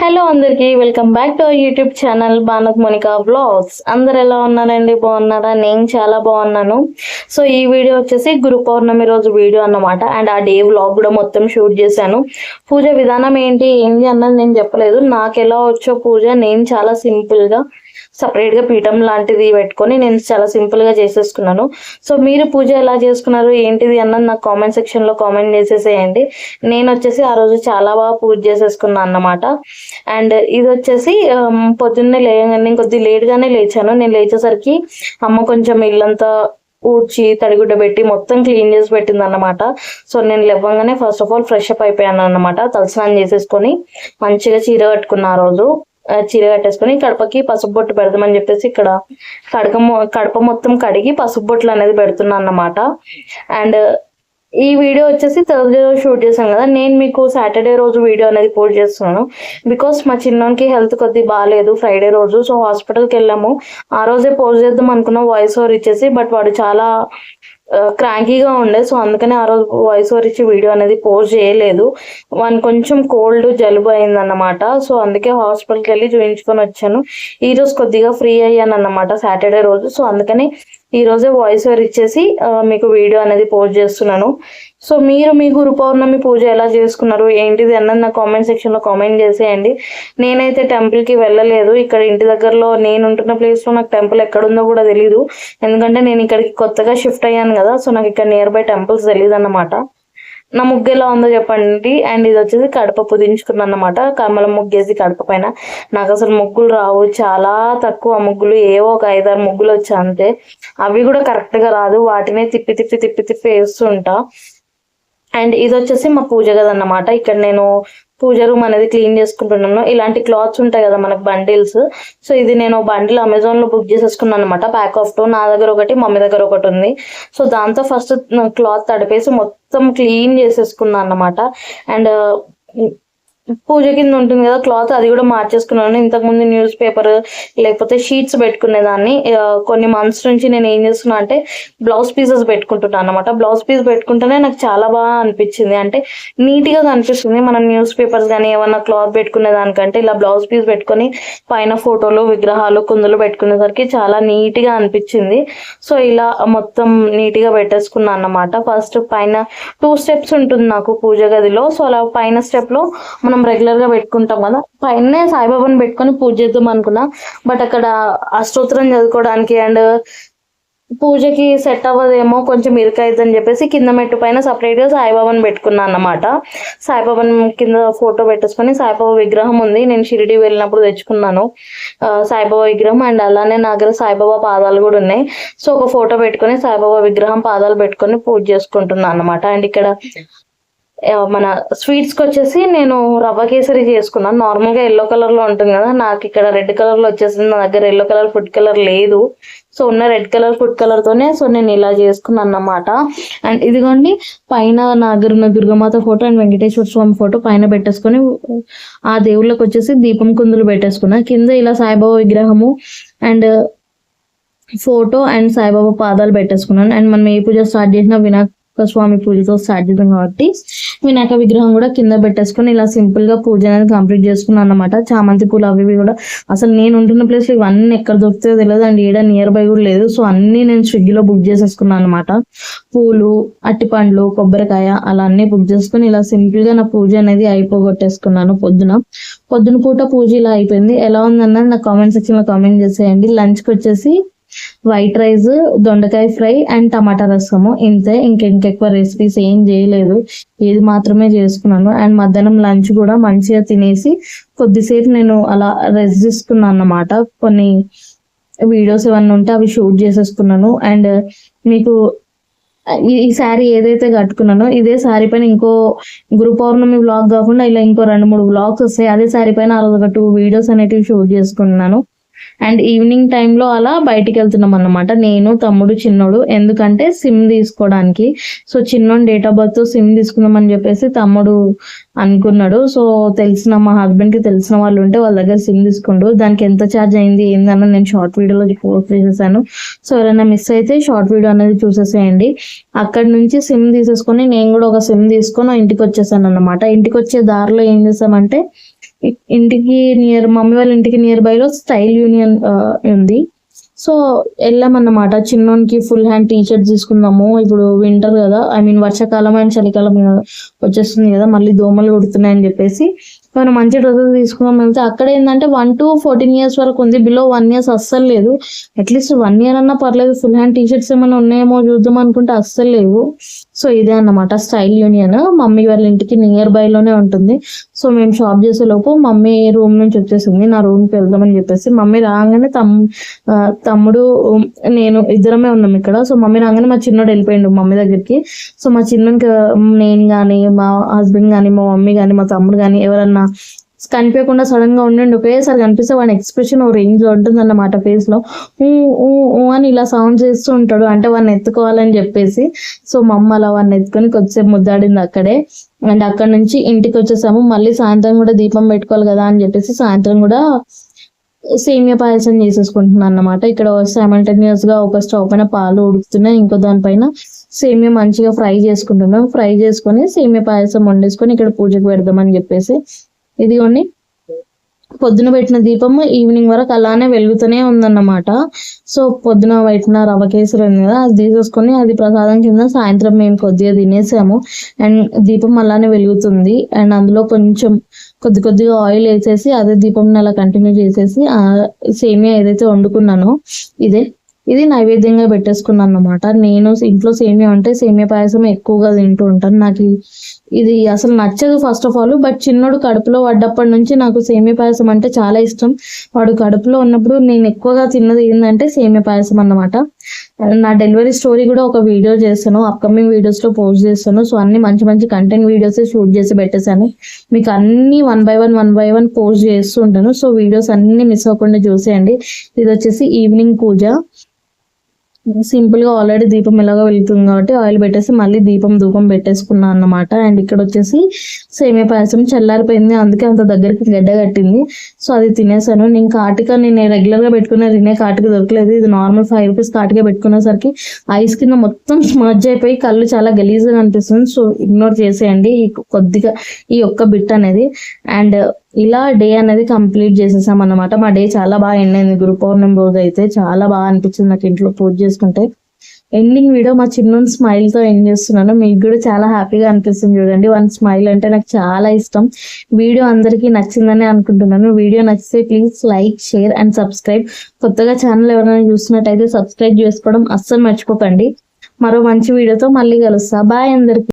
Hello అందరికీ welcome back to our YouTube channel భానత్ Monika vlogs. అందరు ఎలా ఉన్నారండి? బాగున్నారా? నేను చాలా బాగున్నాను. సో ఈ వీడియో వచ్చేసి గురు పౌర్ణమి రోజు వీడియో అన్నమాట. అండ్ ఆ డే వ్లాగ్ కూడా మొత్తం షూట్ చేశాను. పూజ విధానం ఏంటి అన్నది నేను చెప్పలేదు. నాకు ఎలా వచ్చో పూజ నేను చాలా సింపుల్గా సపరేట్గా పీఠం లాంటిది పెట్టుకొని నేను చాలా సింపుల్గా చేసేసుకున్నాను. సో మీరు పూజ ఎలా చేసుకున్నారు ఏంటిది అన్నది నాకు కామెంట్ సెక్షన్లో కామెంట్ చేసేసేయండి. నేను వచ్చేసి ఆ రోజు చాలా బాగా పూజ చేసేసుకున్నాను అన్నమాట. అండ్ ఇది వచ్చేసి పొద్దున్నే నేను కొద్దిగా లేట్గానే లేచాను. నేను లేచేసరికి అమ్మ కొంచెం ఇల్లంతా ఊడ్చి తడిగుడ్డ పెట్టి మొత్తం క్లీన్ చేసి పెట్టింది అన్నమాట. సో నేను లేవగానే first of all fresh up అయిపోయాను అన్నమాట. తలస్నానం చేసేసుకొని మంచిగా చీర కట్టుకున్న ఆ రోజు. చీర కట్టేసుకొని కడపకి పసుపు బొట్టు పెడదామని చెప్పేసి ఇక్కడ కడప మొత్తం కడిగి పసుపు బొట్లు అనేది పెడుతున్నా అన్నమాట. అండ్ ఈ వీడియో వచ్చేసి థర్స్డే రోజు షూట్ చేశాను కదా. నేను మీకు సాటర్డే రోజు వీడియో అనేది పోస్ట్ చేస్తున్నాను. బికాస్ మా చిన్నోనికి హెల్త్ కొద్దిగా బాగాలేదు ఫ్రైడే రోజు. సో హాస్పిటల్కి వెళ్ళాము. ఆ రోజే పోస్ట్ చేద్దాం అనుకున్నాం వాయిస్ ఓవర్ ఇచ్చేసి. బట్ వాడు చాలా క్రాంకీగా ఉండే. సో అందుకని ఆ రోజు వాయిస్ ఓవర్ ఇచ్చి వీడియో అనేది పోస్ట్ చేయలేదు. వన్ కొంచెం కోల్డ్ జలుబు అయిందన్నమాట. సో అందుకే హాస్పిటల్కి వెళ్ళి చూపించుకొని వచ్చాను. ఈ రోజు కొద్దిగా ఫ్రీ అయ్యాను అన్నమాట సాటర్డే రోజు. సో అందుకని ఈ రోజే వాయిస్ ఓవర్ ఇచ్చేసి మీకు వీడియో అనేది పోస్ట్ చేస్తున్నాను. సో మీరు మీ గురు పౌర్ణమి పూజ ఎలా చేసుకున్నారు ఏంటిది అన్నది నా కామెంట్ సెక్షన్లో కామెంట్ చేసేయండి. నేనైతే టెంపుల్కి వెళ్ళలేదు. ఇక్కడ ఇంటి దగ్గరలో నేను ఉంటున్న ప్లేస్లో నాకు టెంపుల్ ఎక్కడుందో కూడా తెలీదు. ఎందుకంటే నేను ఇక్కడికి కొత్తగా షిఫ్ట్ అయ్యాను కదా. సో నాకు ఇక్కడ నియర్ బై టెంపుల్స్ తెలియదు అన్నమాట. నా ముగ్గు ఎలా ఉందో చెప్పండి. అండ్ ఇది వచ్చేసి కడప పుదించుకున్నాను అన్నమాట. కమలం ముగ్గేసి కడప పైన. నాకు అసలు ముగ్గులు రావు, చాలా తక్కువ ముగ్గులు, ఏవో ఒక 5-6 ముగ్గులు వచ్చా అంతే. అవి కూడా కరెక్ట్గా రాదు. వాటినే తిప్పి తిప్పి తిప్పి తిప్పి వేస్తుంటా. అండ్ ఇది వచ్చేసి మా పూజ గది అన్నమాట. ఇక్కడ నేను పూజ రూమ్ అనేది క్లీన్ చేసుకుంటున్నాను. ఇలాంటి క్లాత్స్ ఉంటాయి కదా మనకు బండిల్స్. సో ఇది నేను బండిల్ అమెజాన్లో బుక్ చేసేసుకున్నాను అనమాట. ప్యాక్ ఆఫ్ 2 నా దగ్గర ఒకటి, మమ్మీ దగ్గర ఒకటి ఉంది. సో దాంతో ఫస్ట్ క్లాత్ తడిపేసి మొత్తం క్లీన్ చేసేసుకున్నాను అన్నమాట. అండ్ పూజ కింద ఉంటుంది కదా క్లాత్, అది కూడా మార్చేసుకున్నాను. ఇంతకుముందు న్యూస్ పేపర్ లేకపోతే షీట్స్ పెట్టుకునేదాన్ని. కొన్ని మంత్స్ నుంచి నేను ఏం చేస్తున్నా అంటే బ్లౌజ్ పీసెస్ పెట్టుకుంటున్నాను అనమాట. బ్లౌజ్ పీస్ పెట్టుకుంటేనే నాకు చాలా బాగా అనిపించింది. అంటే నీట్గా కనిపిస్తుంది. మనం న్యూస్ పేపర్స్ కానీ ఏమన్నా క్లాత్ పెట్టుకునే దానికంటే ఇలా బ్లౌజ్ పీస్ పెట్టుకొని పైన ఫోటోలు, విగ్రహాలు, కుందులు పెట్టుకునేసరికి చాలా నీట్గా అనిపించింది. సో ఇలా మొత్తం నీట్గా పెట్టేసుకున్నాను అన్నమాట. ఫస్ట్ పైన 2 స్టెప్స్ ఉంటుంది నాకు పూజ గదిలో. సో అలా పైన స్టెప్లో మనం రెగ్యులర్ గా పెట్టుకుంటాం కదా, పైన సాయిబాబాని పెట్టుకొని పూజ చేద్దాం అనుకున్నా. బట్ అక్కడ అష్టోత్తరం చదువుకోవడానికి అండ్ పూజకి సెట్ అవ్వదేమో, కొంచెం ఇరుకైద్దని చెప్పేసి కింద మెట్టు పైన సపరేట్ గా సాయిబాబాని పెట్టుకున్నా అన్నమాట. సాయిబాబాని కింద ఫోటో పెట్టేసుకొని, సాయిబాబా విగ్రహం ఉంది, నేను షిరిడి వెళ్ళినప్పుడు తెచ్చుకున్నాను సాయిబాబా విగ్రహం. అండ్ అలానే నా దగ్గర సాయిబాబా పాదాలు కూడా ఉన్నాయి. సో ఒక ఫోటో పెట్టుకొని సాయిబాబా విగ్రహం పాదాలు పెట్టుకొని పూజ చేసుకుంటున్నాను అన్నమాట. అండ్ ఇక్కడ మన స్వీట్స్కి వచ్చేసి నేను రవ్వ కేసరి చేసుకున్నాను. నార్మల్గా ఎల్లో కలర్లో ఉంటుంది కదా, నాకు ఇక్కడ రెడ్ కలర్లో వచ్చేసింది. నా దగ్గర ఎల్లో కలర్ ఫుడ్ కలర్ లేదు. సో ఉన్న రెడ్ కలర్ ఫుడ్ కలర్తోనే సో నేను ఇలా చేసుకున్నాను అన్నమాట. అండ్ ఇదిగోండి పైన నా దగ్గర ఉన్న Durgamata photo and Venkateswara Swami photo పైన పెట్టేసుకొని ఆ దేవుళ్ళకి వచ్చేసి దీపం కుందులు పెట్టేసుకున్నా. కింద ఇలా సాయిబాబా విగ్రహము అండ్ ఫోటో అండ్ సాయిబాబా పాదాలు పెట్టేసుకున్నాను. అండ్ మనం ఏ పూజ స్టార్ట్ చేసినా వినాయక స్వామి పూజతో స్టార్ట్ చేద్దాం కాబట్టి వినాయక విగ్రహం కూడా కింద పెట్టేసుకొని ఇలా సింపుల్ గా పూజ అనేది కంప్లీట్ చేసుకున్నాను అనమాట. చామంతి పూలు అవి కూడా అసలు నేను ఉంటున్న ప్లేస్ లో ఇవన్నీ ఎక్కడ దొరుకుతాయో తెలియదు. అండ్ ఏడా నియర్ బై కూడా లేదు. సో అన్ని నేను స్విగ్గీలో బుక్ చేసేసుకున్నాను అనమాట. పూలు, అట్టిపండ్లు, కొబ్బరికాయ అలా అన్ని బుక్ చేసుకుని ఇలా సింపుల్ గా నా పూజ అనేది అయిపోగొట్టేసుకున్నాను. పొద్దున పూట పూజ ఇలా అయిపోయింది. ఎలా ఉందన్నది నా కామెంట్ సెక్షన్ లో కామెంట్ చేసేయండి. లంచ్కి వచ్చేసి వైట్ రైస్, దొండకాయ ఫ్రై అండ్ టమాటా రసము, ఇంతే. ఇంకెక్కువ రెసిపీస్ ఏం చేయలేదు, ఇది మాత్రమే చేసుకున్నాను. అండ్ మధ్యాహ్నం లంచ్ కూడా మంచిగా తినేసి కొద్దిసేపు నేను అలా రెస్ట్ తీసుకున్నాను అన్నమాట. కొన్ని వీడియోస్ ఏమన్నా ఉంటే అవి షూట్ చేసేసుకున్నాను. అండ్ మీకు ఈ శారీ ఏదైతే కట్టుకున్నానో ఇదే శారీ పైన ఇంకో గురు పౌర్ణమి వ్లాగ్ కాకుండా ఇలా ఇంకో 2-3 వ్లాగ్స్ వస్తాయి. అదే శారీ పైన ఆ రోజు ఒక 2 వీడియోస్ అనేటివి షూట్ చేసుకున్నాను. అండ్ ఈవినింగ్ టైంలో అలా బయటికి వెళ్తున్నాం అన్నమాట, నేను, తమ్ముడు, చిన్నోడు. ఎందుకంటే సిమ్ తీసుకోవడానికి. సో చిన్నోడు డేట్ ఆఫ్ బర్త్ సిమ్ తీసుకుందామని చెప్పేసి తమ్ముడు అనుకున్నాడు. సో మా హస్బెండ్కి తెలిసిన వాళ్ళు ఉంటే వాళ్ళ దగ్గర సిమ్ తీసుకుండు. దానికి ఎంత ఛార్జ్ అయింది ఏందన్న నేను షార్ట్ వీడియోలో పోస్ట్ చేసేసాను. సో ఎవరైనా మిస్ అయితే షార్ట్ వీడియో అనేది చూసేసేయండి. అక్కడ నుంచి సిమ్ తీసేసుకొని నేను కూడా ఒక సిమ్ తీసుకొని ఇంటికి వచ్చేసాను అన్నమాట. ఇంటికి వచ్చే దారిలో ఏం చేసామంటే ఇంటికి మమ్మీ వాళ్ళ ఇంటికి నియర్ బై లో స్టైల్ యూనియన్ ఉంది. సో వెళ్ళామన్నమాట. చిన్నోనికి ఫుల్ హ్యాండ్ టీ షర్ట్ తీసుకుందాము, ఇప్పుడు వింటర్ కదా, ఐ మీన్ వర్షాకాలం అండ్ చలికాలం వచ్చేస్తుంది కదా, మళ్ళీ దోమలు కుడుతున్నాయని చెప్పేసి మనం మంచి డ్రెస్సెస్ తీసుకుందాం వెళ్తే అక్కడ ఏంటంటే 1 to 14 years వరకు ఉంది, బిలో 1 year అస్సలు లేదు. అట్లీస్ట్ 1 year అన్నా పర్లేదు, ఫుల్ హ్యాండ్ టీ షర్ట్స్ ఏమైనా ఉన్నాయేమో చూద్దాం అనుకుంటే అస్సలు లేవు. సో ఇదే అన్నమాట స్టైల్ యూనియన్, మమ్మీ వాళ్ళ ఇంటికి నియర్ బై లోనే ఉంటుంది. సో మేము షాప్ చేసే లోపు మమ్మీ రూమ్ నుంచి వచ్చేసింది, నా రూమ్కి వెళ్దామని చెప్పేసి. మమ్మీ రాగానే తమ్ముడు నేను ఇద్దరమే ఉన్నాం ఇక్కడ. సో మమ్మీ రాగానే మా చిన్నోడు వెళ్ళిపోయిండు మమ్మీ దగ్గరికి. సో మా చిన్నకి నేను కానీ, మా హస్బెండ్ కానీ, మా మమ్మీ కానీ, మా తమ్ముడు కానీ ఎవరన్నా కనిపించకుండా సడన్ గా ఉండండి, ఒకేసారి కనిపిస్తే వాడి ఎక్స్ప్రెషన్ ఓ రేంజ్ లో ఉంటుంది అన్నమాట. ఫేస్ లో అని ఇలా సౌండ్ చేస్తూ ఉంటాడు, అంటే వాడిని ఎత్తుకోవాలని చెప్పేసి. సో మా అమ్మ అలా వాడిని ఎత్తుకొని కొద్దిసేపు ముద్దాడింది అక్కడే. అండ్ అక్కడ నుంచి ఇంటికి వచ్చేసాము. మళ్ళీ సాయంత్రం కూడా దీపం పెట్టుకోవాలి కదా అని చెప్పేసి సాయంత్రం కూడా సేమియా పాయసం చేసేసుకుంటున్నాను అన్నమాట. ఇక్కడ సైమల్టేనియస్ గా ఒక స్టవ్ పైన పాలు ఉడుకుతున్నాయి, ఇంకో దానిపైన సేమియా మంచిగా ఫ్రై చేసుకుంటున్నాం. ఫ్రై చేసుకొని సేమియా పాయసం వండేసుకొని ఇక్కడ పూజకు పెడదామని చెప్పేసి. ఇదిగోండి పొద్దున పెట్టిన దీపం ఈవినింగ్ వరకు అలానే వెలుగుతూనే ఉందన్నమాట. సో పొద్దున పెట్టిన రవ్వ కేసరి ఉంది కదా, అది తీసేసుకొని అది ప్రసాదం కింద సాయంత్రం మేము కొద్దిగా తినేసాము. అండ్ దీపం అలానే వెలుగుతుంది. అండ్ అందులో కొంచెం కొద్దిగా ఆయిల్ వేసేసి అదే దీపం అలా కంటిన్యూ చేసేసి సేమియా ఏదైతే వండుకున్నానో ఇది నైవేద్యంగా పెట్టేసుకున్నాను అన్నమాట. నేను ఇంట్లో సేమియా అంటే సేమియా పాయసం ఎక్కువగా తింటూ ఉంటాను. నాకు ఇది అసలు నచ్చదు ఫస్ట్ ఆఫ్ ఆల్, బట్ చిన్నోడు కడుపులో పడ్డప్పటి నుంచి నాకు సేమియా పాయసం అంటే చాలా ఇష్టం. వాడు కడుపులో ఉన్నప్పుడు నేను ఎక్కువగా తిన్నది ఏంటంటే సేమియా పాయసం అన్నమాట. నా డెలివరీ స్టోరీ కూడా ఒక వీడియో చేస్తాను, అప్కమింగ్ వీడియోస్ లో పోస్ట్ చేస్తాను. సో అన్ని మంచి కంటెంట్ వీడియోస్ షూట్ చేసి పెట్టేశాను, మీకు అన్ని వన్ బై వన్ పోస్ట్ చేస్తూ ఉంటాను. సో వీడియోస్ అన్ని మిస్ అవ్వకుండా చూసేయండి. ఇది వచ్చేసి ఈవినింగ్ పూజ. సింపుల్ గా ఆల్రెడీ దీపం ఎలాగో వెళ్తుంది కాబట్టి ఆయిల్ పెట్టేసి మళ్ళీ ధూపం పెట్టేసుకున్నాను అన్నమాట. అండ్ ఇక్కడ వచ్చేసి సేమియా పాయసం చల్లారిపోయింది, అందుకే అంత దగ్గరికి గడ్డ కట్టింది. సో అది తినేసాను. నేను రెగ్యులర్ గా పెట్టుకునే తినే కాటిక దొరకలేదు. ఇది నార్మల్ 5 rupees కాటిక పెట్టుకునేసరికి ఐస్ కింద మొత్తం స్మర్జ్ అయిపోయి కళ్ళు చాలా గలీజ్గా అనిపిస్తుంది. సో ఇగ్నోర్ చేసేయండి కొద్దిగా ఈ ఒక్క బిట్ అనేది. అండ్ ఇలా డే అనేది కంప్లీట్ చేసేసాం అన్నమాట. మా డే చాలా బాగా ఎండ్ అయింది. గురు పౌర్ణమి రోజు అయితే చాలా బాగా అనిపించింది నాకు ఇంట్లో పూజ చేసుకుంటే. ఎండింగ్ వీడియో మా చిన్న స్మైల్ తో ఎండ్ చేస్తున్నాను, మీకు కూడా చాలా హ్యాపీగా అనిపిస్తుంది చూడండి. వన్ స్మైల్ అంటే నాకు చాలా ఇష్టం. వీడియో అందరికీ నచ్చిందని అనుకుంటున్నాను. వీడియో నచ్చితే please like, share and subscribe. కొత్తగా ఛానల్ ఎవరైనా చూస్తున్నట్టయితే సబ్స్క్రైబ్ చేసుకోవడం అస్సలు మర్చిపోకండి. మరో మంచి వీడియోతో మళ్ళీ కలుస్తా. బాయ్ అందరికి.